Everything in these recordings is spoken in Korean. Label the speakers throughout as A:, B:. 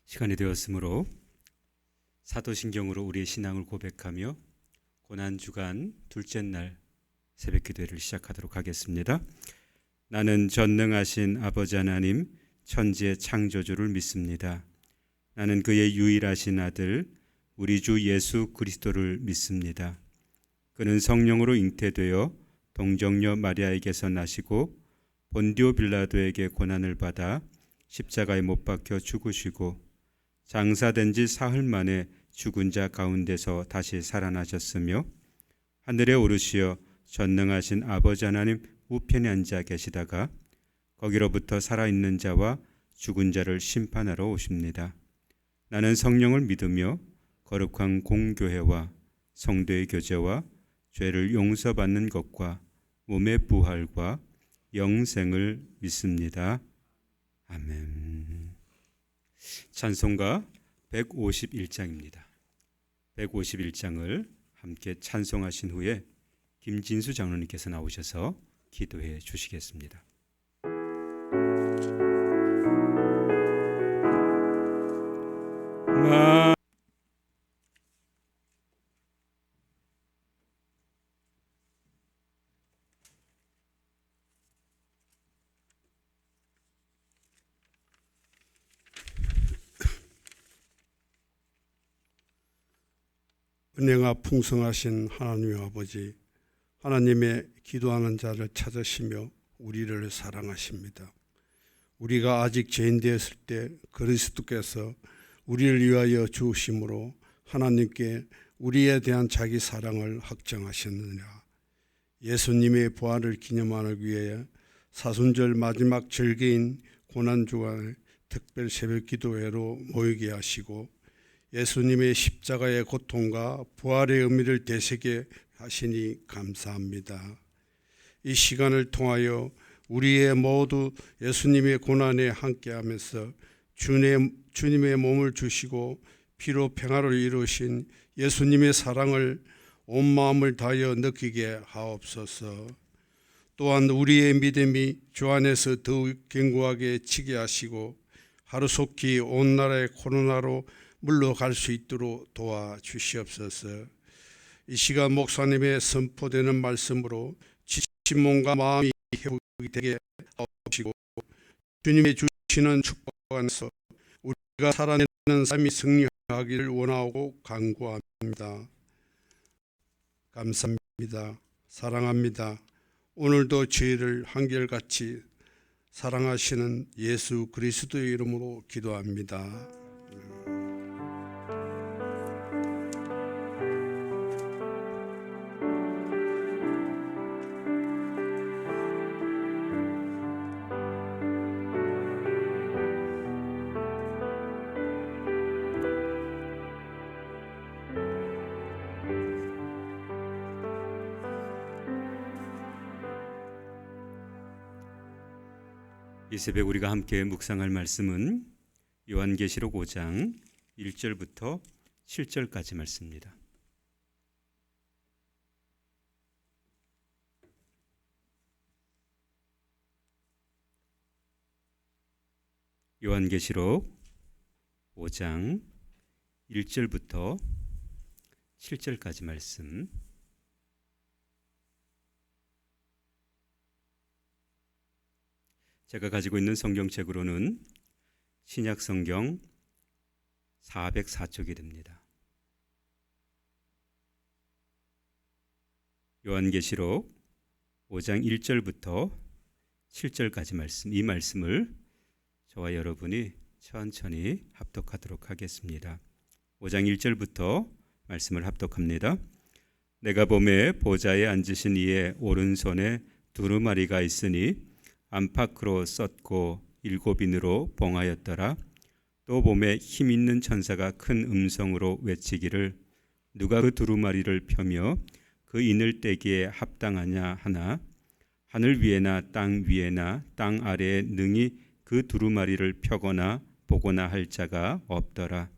A: 시간이 되었으므로 사도신경으로 우리의 신앙을 고백하며 고난주간 둘째 날 새벽기도회를 시작하도록 하겠습니다. 나는 전능하신 아버지 하나님 천지의 창조주를 믿습니다. 나는 그의 유일하신 아들 우리 주 예수 그리스도를 믿습니다. 그는 성령으로 잉태되어 동정녀 마리아에게서 나시고 본디오 빌라도에게 고난을 받아 십자가에 못 박혀 죽으시고 장사된 지 사흘 만에 죽은 자 가운데서 다시 살아나셨으며 하늘에 오르시어 전능하신 아버지 하나님 우편에 앉아 계시다가 거기로부터 살아있는 자와 죽은 자를 심판하러 오십니다. 나는 성령을 믿으며 거룩한 공교회와 성도의 교제와 죄를 용서받는 것과 몸의 부활과 영생을 믿습니다. 아멘. 찬송가 151장입니다. 151장을 함께 찬송하신 후에 김진수 장로님께서 나오셔서 기도해 주시겠습니다.
B: 은혜가 풍성하신 하나님의 아버지, 하나님의 기도하는 자를 찾으시며 우리를 사랑하십니다. 우리가 아직 죄인 되었을 때 그리스도께서 우리를 위하여 죽으심으로 하나님께 우리에 대한 자기 사랑을 확정하셨느니라. 예수님의 부활을 기념하기 위해 사순절 마지막 절기인 고난주간에 특별 새벽 기도회로 모이게 하시고 예수님의 십자가의 고통과 부활의 의미를 되새게 하시니 감사합니다. 이 시간을 통하여 우리의 모두 예수님의 고난에 함께하면서 주님의 몸을 주시고 피로 평화를 이루신 예수님의 사랑을 온 마음을 다하여 느끼게 하옵소서. 또한 우리의 믿음이 주 안에서 더욱 견고하게 지게 하시고 하루속히 온 나라의 코로나로 물러갈 수 있도록 도와주시옵소서. 이 시간 목사님의 선포되는 말씀으로 지친 몸과 마음이 회복이 되게 하옵시고 주님의 주시는 축복 안에서 우리가 살아내는 삶이 승리하기를 원하고 간구합니다. 감사합니다. 사랑합니다. 오늘도 저희를 한결같이 사랑하시는 예수 그리스도의 이름으로 기도합니다.
A: 이 새벽 우리가 함께 묵상할 말씀은 요한계시록 5장 1절부터 7절까지 말씀입니다. 요한계시록 5장 1절부터 7절까지 말씀. 제가 가지고 있는 성경책으로는 신약 성경 404쪽이 됩니다. 요한계시록 5장 1절부터 7절까지 말씀, 이 말씀을 저와 여러분이 천천히 합독하도록 하겠습니다. 5장 1절부터 말씀을 합독합니다. 내가 보매 보좌에 앉으신 이의 오른손에 두루마리가 있으니 안팎으로 썼고 7인으로 봉하였더라. 또 보매 힘 있는 천사가 큰 음성으로 외치기를 누가 그 두루마리를 펴며 그 인을 떼기에 합당하냐 하나 하늘 위에나 땅 위에나 땅 아래에 능히 그 두루마리를 펴거나 보거나 할 자가 없더라.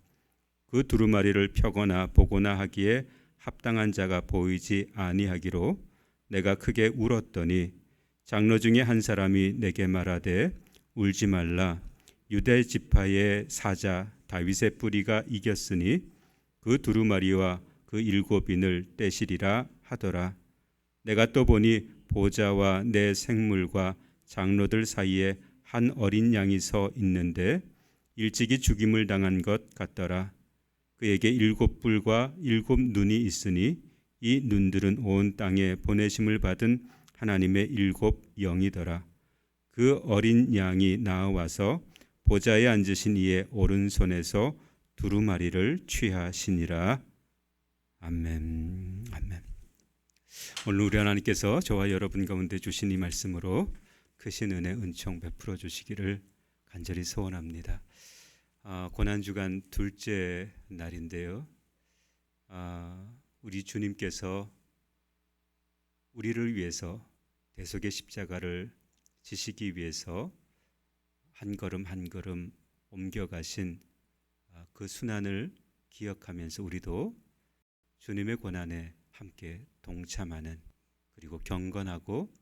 A: 그 두루마리를 펴거나 보거나 하기에 합당한 자가 보이지 아니하기로 내가 크게 울었더니 장로 중에 한 사람이 내게 말하되 울지 말라. 유대 지파의 사자 다윗의 뿌리가 이겼으니 그 두루마리와 그 7인을 떼시리라 하더라. 내가 또 보니 보좌와 내 생물과 장로들 사이에 한 어린 양이 서 있는데 일찍이 죽임을 당한 것 같더라. 그에게 7뿔과 7눈이 있으니 이 눈들은 온 땅에 보내심을 받은 하나님의 7영이더라. 그 어린 양이 나와서 보좌에 앉으신 이의 오른손에서 두루마리를 취하시니라. 아멘. 아멘. 오늘 우리 하나님께서 저와 여러분 가운데 주신 이 말씀으로 크신 은혜 은총 베풀어 주시기를 간절히 소원합니다. 고난주간 둘째 날인데요. 우리 주님께서 우리를 위해서 대속의 십자가를 지시기 위해서 한 걸음 한 걸음 옮겨가신 그 순환을 기억하면서 우리도 주님의 고난에 함께 동참하는, 그리고 경건하고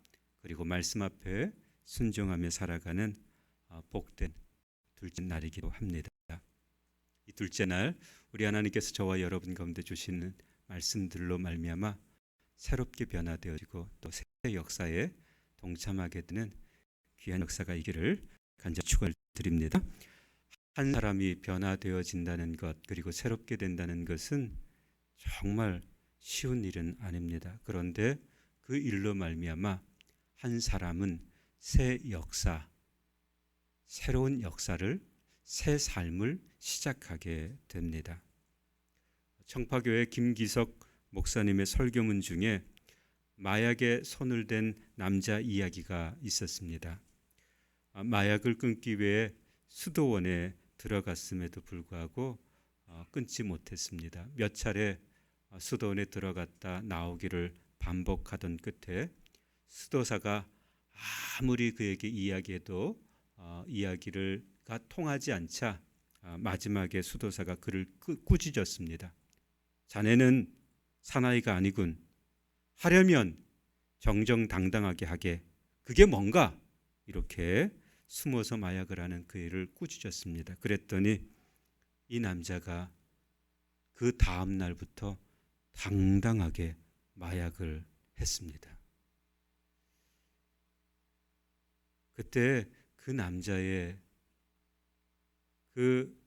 A: 그리고 말씀 앞에 순종하며 살아가는 복된 둘째 날이기도 합니다. 이 둘째 날 우리 하나님께서 저와 여러분 가운데 주시는 말씀들로 말미암아 새롭게 변화되어지고 또 새 역사에 동참하게 되는 귀한 역사가 있기를 간절히 축원드립니다. 한 사람이 변화되어진다는 것, 그리고 새롭게 된다는 것은 정말 쉬운 일은 아닙니다. 그런데 그 일로 말미암아 한 사람은 새 역사, 새로운 역사를, 새 삶을 시작하게 됩니다. 청파교회 김기석 목사님의 설교문 중에 마약에 손을 댄 남자 이야기가 있었습니다. 마약을 끊기 위해 수도원에 들어갔음에도 불구하고 끊지 못했습니다. 몇 차례 수도원에 들어갔다 나오기를 반복하던 끝에 수도사가 아무리 그에게 이야기해도 이야기가 통하지 않자 마지막에 수도사가 그를 꾸짖었습니다. 자네는 사나이가 아니군. 하려면 정정당당하게 하게. 그게 뭔가? 이렇게 숨어서 마약을 하는 그를 꾸짖었습니다. 그랬더니 이 남자가 그 다음 날부터 당당하게 마약을 했습니다. 그때 그 남자의 그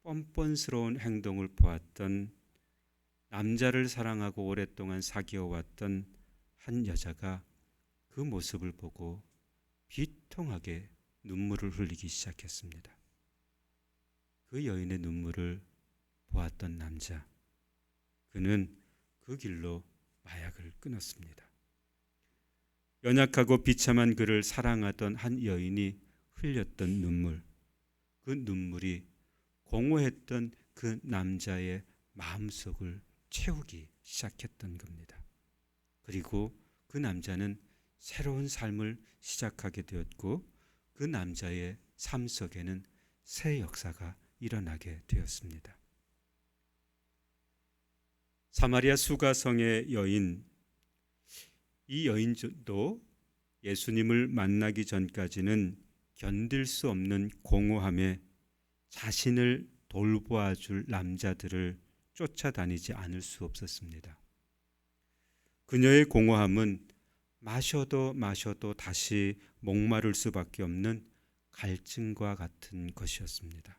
A: 뻔뻔스러운 행동을 보았던, 남자를 사랑하고 오랫동안 사귀어왔던 한 여자가 그 모습을 보고 비통하게 눈물을 흘리기 시작했습니다. 그 여인의 눈물을 보았던 남자, 그는 그 길로 마약을 끊었습니다. 연약하고 비참한 그를 사랑하던 한 여인이 흘렸던 눈물, 그 눈물이 공허했던 그 남자의 마음속을 채우기 시작했던 겁니다. 그리고 그 남자는 새로운 삶을 시작하게 되었고 그 남자의 삶 속에는 새 역사가 일어나게 되었습니다. 사마리아 수가성의 여인, 이 여인도 예수님을 만나기 전까지는 견딜 수 없는 공허함에 자신을 돌보아줄 남자들을 쫓아다니지 않을 수 없었습니다. 그녀의 공허함은 마셔도 다시 목마를 수밖에 없는 갈증과 같은 것이었습니다.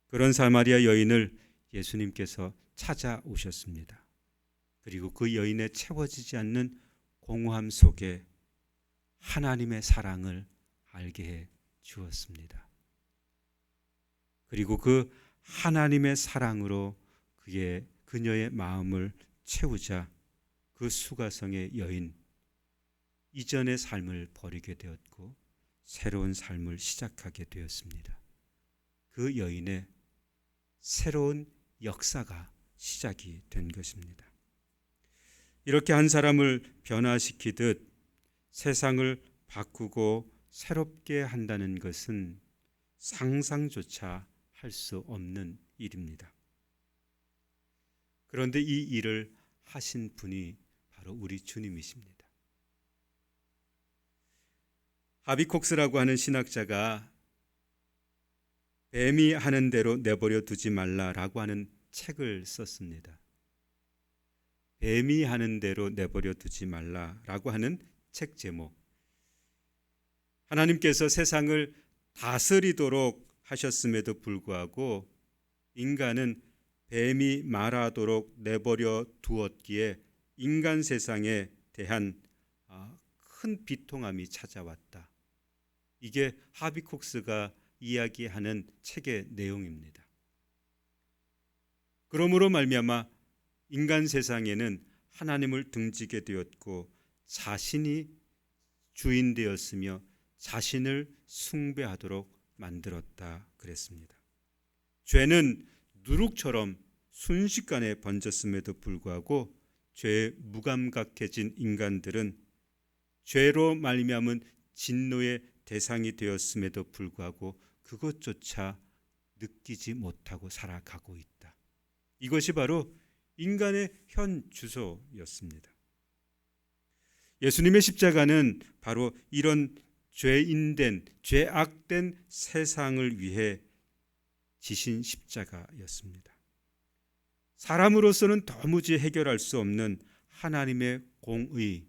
A: 그런 사마리아 여인을 예수님께서 찾아오셨습니다. 그리고 그 여인의 채워지지 않는 공허함 속에 하나님의 사랑을 알게 해 주었습니다. 그리고 그 하나님의 사랑으로 그녀의 마음을 채우자 그 수가성의 여인, 이전의 삶을 버리게 되었고 새로운 삶을 시작하게 되었습니다. 그 여인의 새로운 역사가 시작이 된 것입니다. 이렇게 한 사람을 변화시키듯 세상을 바꾸고 새롭게 한다는 것은 상상조차 할 수 없는 일입니다. 그런데 이 일을 하신 분이 바로 우리 주님이십니다. 하비콕스라고 하는 신학자가 뱀이 하는 대로 내버려 두지 말라라고 하는 책을 썼습니다. 뱀이 하는 대로 내버려 두지 말라라고 하는 책 제목. 하나님께서 세상을 다스리도록 하셨음에도 불구하고 인간은 뱀이 말하도록 내버려 두었기에 인간 세상에 대한 큰 비통함이 찾아왔다. 이게 하비콕스가 이야기하는 책의 내용입니다. 그러므로 말미암아 인간 세상에는 하나님을 등지게 되었고 자신이 주인 되었으며 자신을 숭배하도록 만들었다 그랬습니다. 죄는 누룩처럼 순식간에 번졌음에도 불구하고 죄에 무감각해진 인간들은 죄로 말미암은 진노의 대상이 되었음에도 불구하고 그것조차 느끼지 못하고 살아가고 있다. 이것이 바로 인간의 현 주소였습니다. 예수님의 십자가는 바로 이런 죄인된, 죄악된 세상을 위해 지신 십자가였습니다. 사람으로서는 도무지 해결할 수 없는 하나님의 공의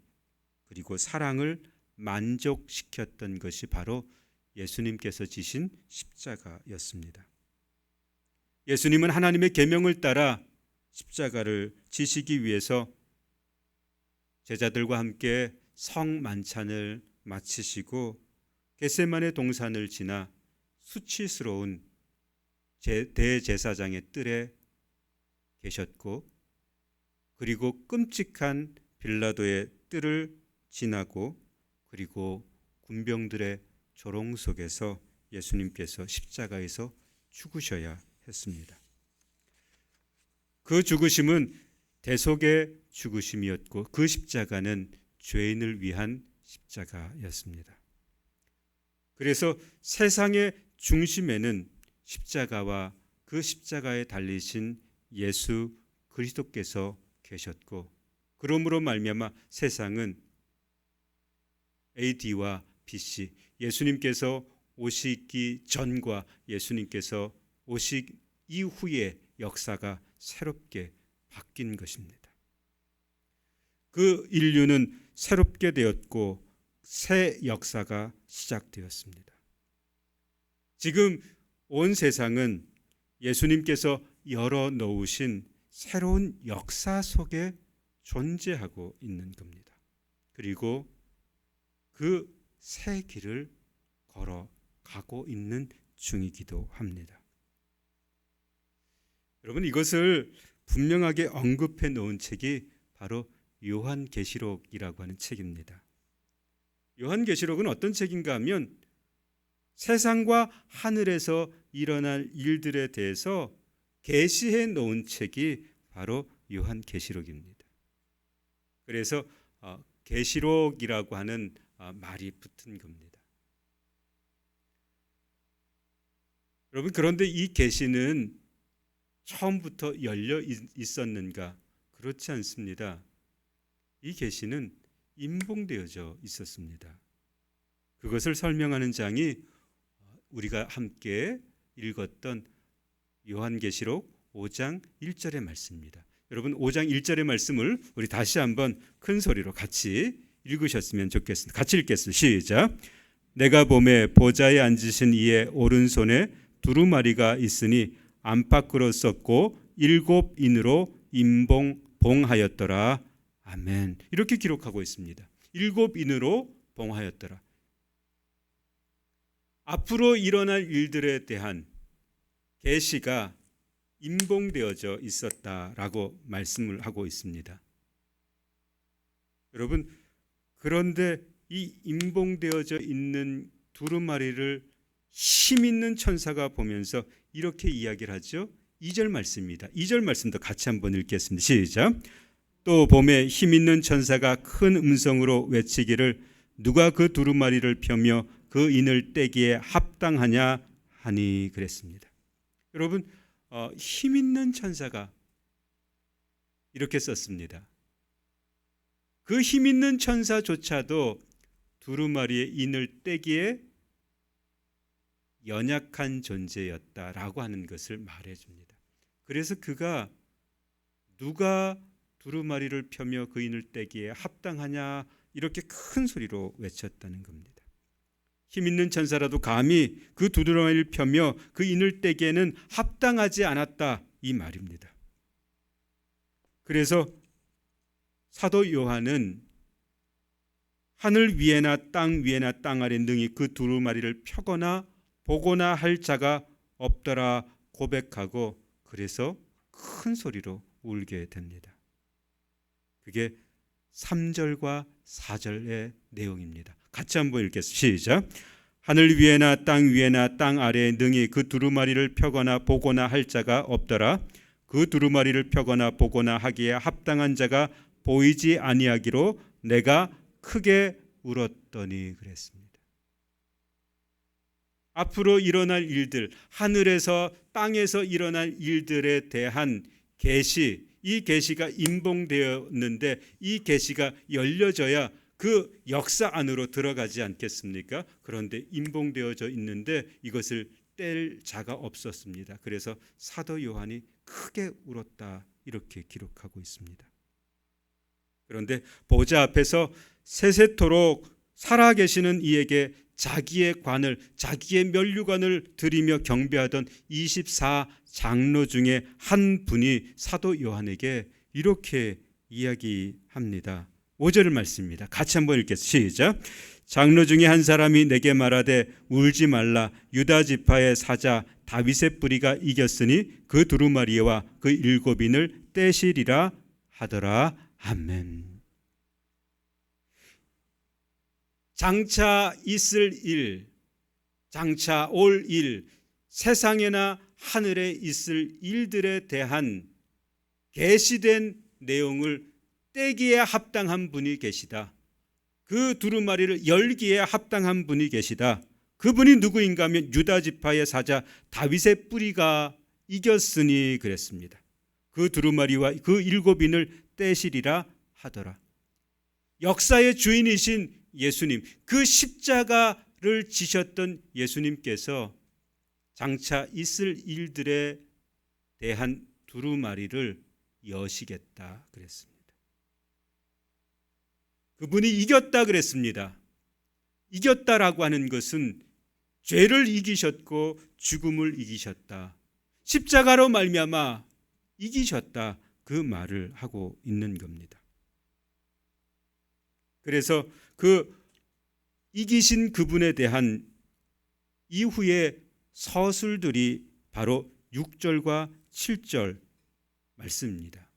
A: 그리고 사랑을 만족시켰던 것이 바로 예수님께서 지신 십자가였습니다. 예수님은 하나님의 계명을 따라 십자가를 지시기 위해서 제자들과 함께 성만찬을 마치시고 겟세마네 동산을 지나 수치스러운 대제사장의 뜰에 계셨고 그리고 끔찍한 빌라도의 뜰을 지나고 그리고 군병들의 조롱 속에서 예수님께서 십자가에서 죽으셔야 했습니다. 그 죽으심은 대속의 죽으심이었고 그 십자가는 죄인을 위한 십자가였습니다. 그래서 세상의 중심에는 십자가와 그 십자가에 달리신 예수 그리스도께서 계셨고 그러므로 말미암아 세상은 AD와 BC 예수님께서 오시기 전과 예수님께서 오시기 이후의 역사가 새롭게 바뀐 것입니다. 그 인류는 새롭게 되었고 새 역사가 시작되었습니다. 지금 온 세상은 예수님께서 열어놓으신 새로운 역사 속에 존재하고 있는 겁니다. 그리고 그 새 길을 걸어가고 있는 중이기도 합니다. 여러분 이것을 분명하게 언급해 놓은 책이 바로 요한계시록이라고 하는 책입니다. 요한계시록은 어떤 책인가 하면 세상과 하늘에서 일어날 일들에 대해서 계시해 놓은 책이 바로 요한계시록입니다. 그래서 계시록이라고 하는 말이 붙은 겁니다. 여러분 그런데 이 계시는 처음부터 열려 있었는가? 그렇지 않습니다. 이 계시는 임봉되어져 있었습니다. 그것을 설명하는 장이 우리가 함께 읽었던 요한계시록 5장 1절의 말씀입니다. 여러분 5장 1절의 말씀을 우리 다시 한번 큰 소리로 같이 읽으셨으면 좋겠습니다. 같이 읽겠습니다. 시작. 내가 보매 보좌에 앉으신 이의 오른손에 두루마리가 있으니 안팎으로 썼고 7인으로 봉하였더라. 아멘. 이렇게 기록하고 있습니다. 7인으로 봉하였더라. 앞으로 일어날 일들에 대한 계시가 임봉되어져 있었다라고 말씀을 하고 있습니다. 여러분 그런데 이 임봉되어져 있는 두루마리를 힘 있는 천사가 보면서 이렇게 이야기를 하죠. 2절 말씀입니다. 2절 말씀도 같이 한번 읽겠습니다. 시작. 또 봄에 힘 있는 천사가 큰 음성으로 외치기를 누가 그 두루마리를 펴며 그 인을 떼기에 합당하냐 하니 그랬습니다. 여러분 힘 있는 천사가 이렇게 썼습니다. 그 힘 있는 천사조차도 두루마리의 인을 떼기에 연약한 존재였다라고 하는 것을 말해줍니다. 그래서 그가 누가 두루마리를 펴며 그 인을 떼기에 합당하냐 이렇게 큰 소리로 외쳤다는 겁니다. 힘 있는 천사라도 감히 그 두루마리를 펴며 그 인을 떼기에는 합당하지 않았다 이 말입니다. 그래서 사도 요한은 하늘 위에나 땅 위에나 땅 아래 능히 그 두루마리를 펴거나 보거나 할 자가 없더라 고백하고 그래서 큰 소리로 울게 됩니다. 그게 3절과 4절의 내용입니다. 같이 한번 읽겠습니다. 시작. 하늘 위에나 땅 위에나 땅 아래에 능히 그 두루마리를 펴거나 보거나 할 자가 없더라. 그 두루마리를 펴거나 보거나 하기에 합당한 자가 보이지 아니하기로 내가 크게 울었더니 그랬습니다. 앞으로 일어날 일들, 하늘에서 땅에서 일어날 일들에 대한 계시, 이 계시가 임봉되었는데 이 계시가 열려져야 그 역사 안으로 들어가지 않겠습니까? 그런데 임봉되어져 있는데 이것을 뗄 자가 없었습니다. 그래서 사도 요한이 크게 울었다 이렇게 기록하고 있습니다. 그런데 보좌 앞에서 세세토록 살아계시는 이에게 자기의 관을, 자기의 면류관을 드리며 경배하던 24장로 중에 한 분이 사도 요한에게 이렇게 이야기합니다. 5절 말씀입니다. 같이 한번 읽겠습니다. 시작. 장로 중에 한 사람이 내게 말하되 울지 말라. 유다 지파의 사자 다윗의 뿌리가 이겼으니 그 두루마리와 그 7인을 떼시리라 하더라. 아멘. 장차 있을 일, 장차 올 일, 세상에나 하늘에 있을 일들에 대한 계시된 내용을 떼기에 합당한 분이 계시다. 그 두루마리를 열기에 합당한 분이 계시다. 그분이 누구인가 하면 유다 지파의 사자 다윗의 뿌리가 이겼으니 그랬습니다. 그 두루마리와 그 7인을 떼시리라 하더라. 역사의 주인이신 예수님, 그 십자가를 지셨던 예수님께서 장차 있을 일들에 대한 두루마리를 여시겠다 그랬습니다. 그분이 이겼다 그랬습니다. 이겼다라고 하는 것은 죄를 이기셨고 죽음을 이기셨다. 십자가로 말미암아 이기셨다. 그 말을 하고 있는 겁니다. 그래서 그 이기신 그분에 대한 이후의 서술들이 바로 6절과 7절 말씀입니다.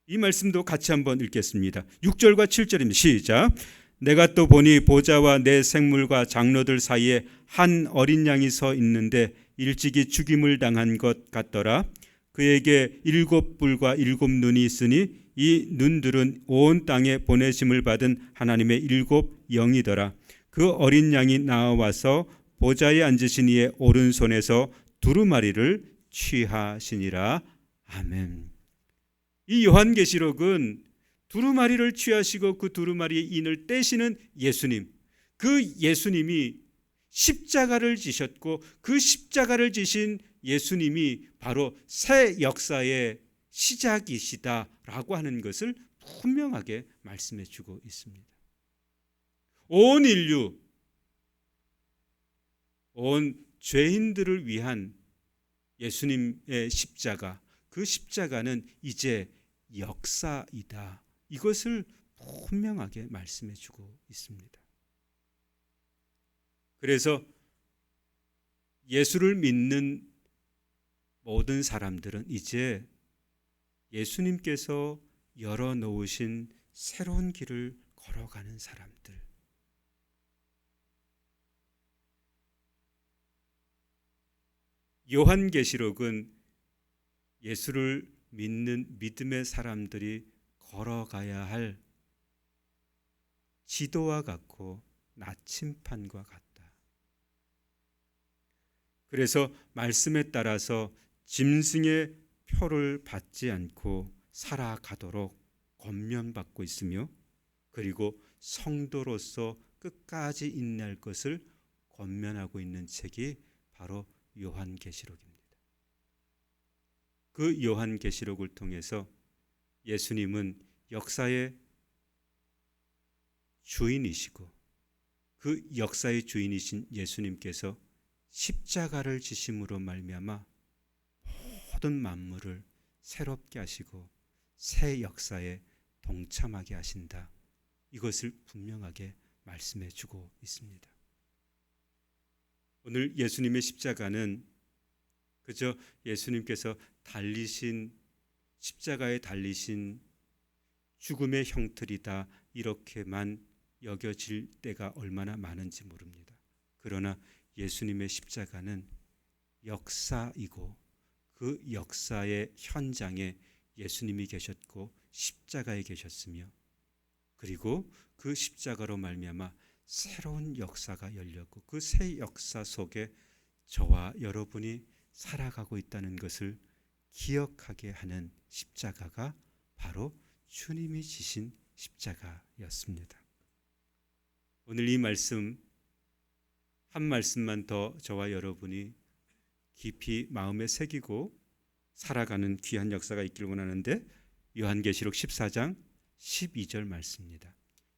A: 이 말씀도 같이 한번 읽겠습니다. 6절과 7절입니다. 시작. 내가 또 보니 보좌와 내 생물과 장로들 사이에 한 어린 양이 서 있는데 일찍이 죽임을 당한 것 같더라. 그에게 7뿔과 7눈이 있으니 이 눈들은 온 땅에 보내심을 받은 하나님의 7 영이더라. 그 어린 양이 나와서 보좌에 앉으신 이의 오른손에서 두루마리를 취하시니라. 아멘. 이 요한계시록은 두루마리를 취하시고 그 두루마리의 인을 떼시는 예수님, 그 예수님이 십자가를 지셨고 그 십자가를 지신 예수님이 바로 새 역사의 시작이시다라고 하는 것을 분명하게 말씀해 주고 있습니다. 온 인류, 온 죄인들을 위한 예수님의 십자가, 그 십자가는 이제 역사이다. 이것을 분명하게 말씀해 주고 있습니다. 그래서 예수를 믿는 모든 사람들은 이제 예수님께서 열어놓으신 새로운 길을 걸어가는 사람들. 요한계시록은 예수를 믿는 믿음의 사람들이 걸어가야 할 지도와 같고 나침판과 같다. 그래서 말씀에 따라서 짐승의 표를 받지 않고 살아가도록 권면받고 있으며 그리고 성도로서 끝까지 인내할 것을 권면하고 있는 책이 바로 요한계시록입니다. 그 요한계시록을 통해서 예수님은 역사의 주인이시고 그 역사의 주인이신 예수님께서 십자가를 지심으로 말미암아 모든 만물을 새롭게 하시고 새 역사에 동참하게 하신다. 이것을 분명하게 말씀해 주고 있습니다. 오늘 예수님의 십자가는 그저 예수님께서 달리신 십자가에 달리신 죽음의 형틀이다 이렇게만 여겨질 때가 얼마나 많은지 모릅니다. 그러나 예수님의 십자가는 역사이고 그 역사의 현장에 예수님이 계셨고 십자가에 계셨으며 그리고 그 십자가로 말미암아 새로운 역사가 열렸고 그 새 역사 속에 저와 여러분이 살아가고 있다는 것을 기억하게 하는 십자가가 바로 주님이 지신 십자가였습니다. 오늘 이 말씀 한 말씀만 더 저와 여러분이 깊이 마음에 새기고 살아가는 귀한 역사가 있기를 원하는데 요한계시록 14장 12절 말씀입니다.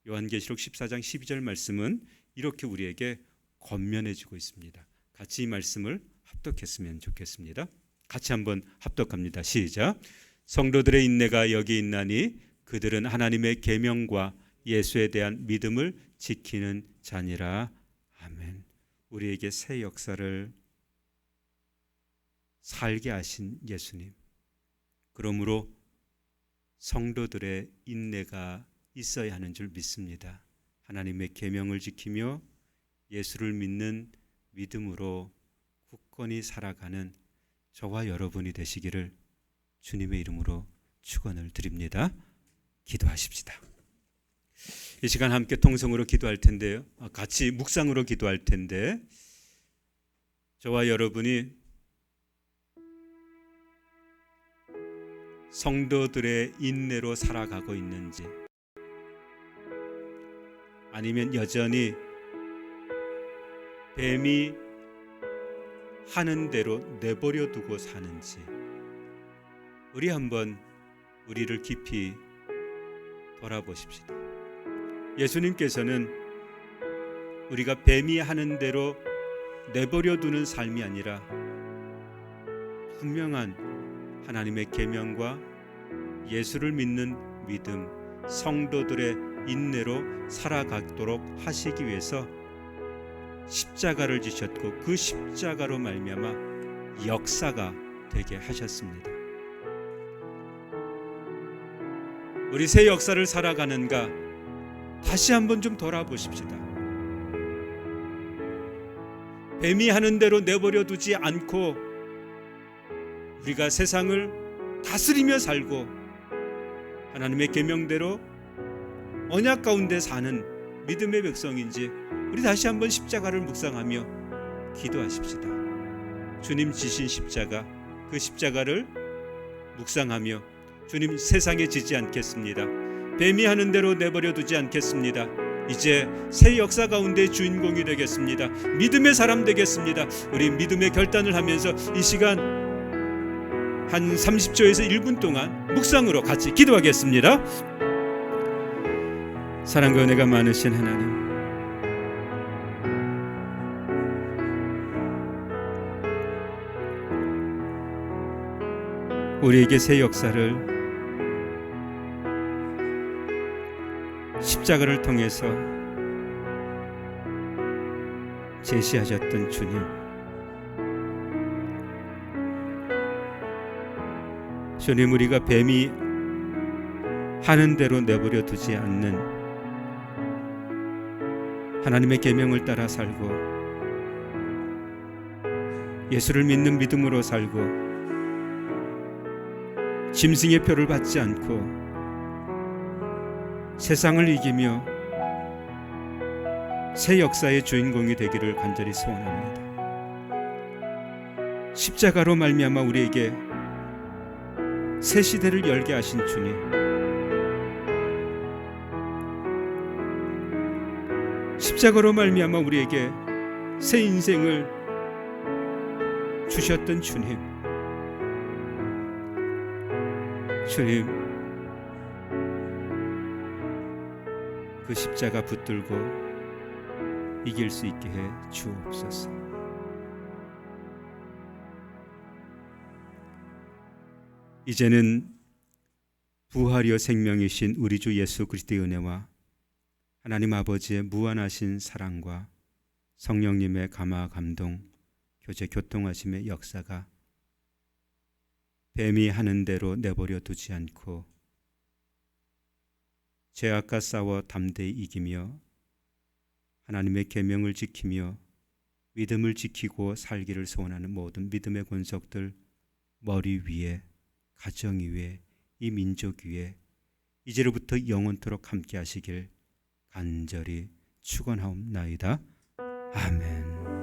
A: 요한계시록 14장 12절 말씀은 이렇게 우리에게 권면해 주고 있습니다. 같이 이 말씀을 합독했으면 좋겠습니다. 같이 한번 합독합니다. 시작. 성도들의 인내가 여기 있나니 그들은 하나님의 계명과 예수에 대한 믿음을 지키는 자니라. 아멘. 우리에게 새 역사를 살게 하신 예수님. 그러므로 성도들의 인내가 있어야 하는 줄 믿습니다. 하나님의 계명을 지키며 예수를 믿는 믿음으로 굳건히 살아가는 저와 여러분이 되시기를 주님의 이름으로 축원을 드립니다. 기도하십시다. 이 시간 함께 통성으로 기도할 텐데요. 같이 묵상으로 기도할 텐데 저와 여러분이 성도들의 인내로 살아가고 있는지 아니면 여전히 뱀이 하는 대로 내버려 두고 사는지 우리 한번 우리를 깊이 돌아보십시다. 예수님께서는 우리가 뱀이 하는 대로 내버려 두는 삶이 아니라 분명한 하나님의 계명과 예수를 믿는 믿음, 성도들의 인내로 살아가도록 하시기 위해서 십자가를 지셨고 그 십자가로 말미암아 역사가 되게 하셨습니다. 우리 새 역사를 살아가는가 다시 한번 좀 돌아보십시다. 뱀이 하는 대로 내버려 두지 않고 우리가 세상을 다스리며 살고 하나님의 계명대로 언약 가운데 사는 믿음의 백성인지 우리 다시 한번 십자가를 묵상하며 기도하십시다. 주님 지신 십자가, 그 십자가를 묵상하며 주님 세상에 지지 않겠습니다. 뱀이 하는 대로 내버려 두지 않겠습니다. 이제 새 역사 가운데 주인공이 되겠습니다. 믿음의 사람 되겠습니다. 우리 믿음의 결단을 하면서 이 시간 한 30초에서 1분 동안 묵상으로 같이 기도하겠습니다. 사랑과 은혜가 많으신 하나님, 우리에게 새 역사를 십자가를 통해서 제시하셨던 주님, 주님, 우리가 뱀이 하는 대로 내버려 두지 않는 하나님의 계명을 따라 살고 예수를 믿는 믿음으로 살고 짐승의 표를 받지 않고 세상을 이기며 새 역사의 주인공이 되기를 간절히 소원합니다. 십자가로 말미암아 우리에게 새 시대를 열게 하신 주님, 십자가로 말미암아 우리에게 새 인생을 주셨던 주님, 주님, 그 십자가 붙들고 이길 수 있게 해 주옵소서. 이제는 부활이요 생명이신 우리 주 예수 그리스도의 은혜와 하나님 아버지의 무한하신 사랑과 성령님의 감화 감동 교제 교통하심의 역사가 뱀이 하는 대로 내버려 두지 않고 죄악과 싸워 담대히 이기며 하나님의 계명을 지키며 믿음을 지키고 살기를 소원하는 모든 믿음의 권속들 머리 위에, 가정 위에, 이 민족 위에 이제로부터 영원토록 함께 하시길 간절히 축원하옵나이다. 아멘.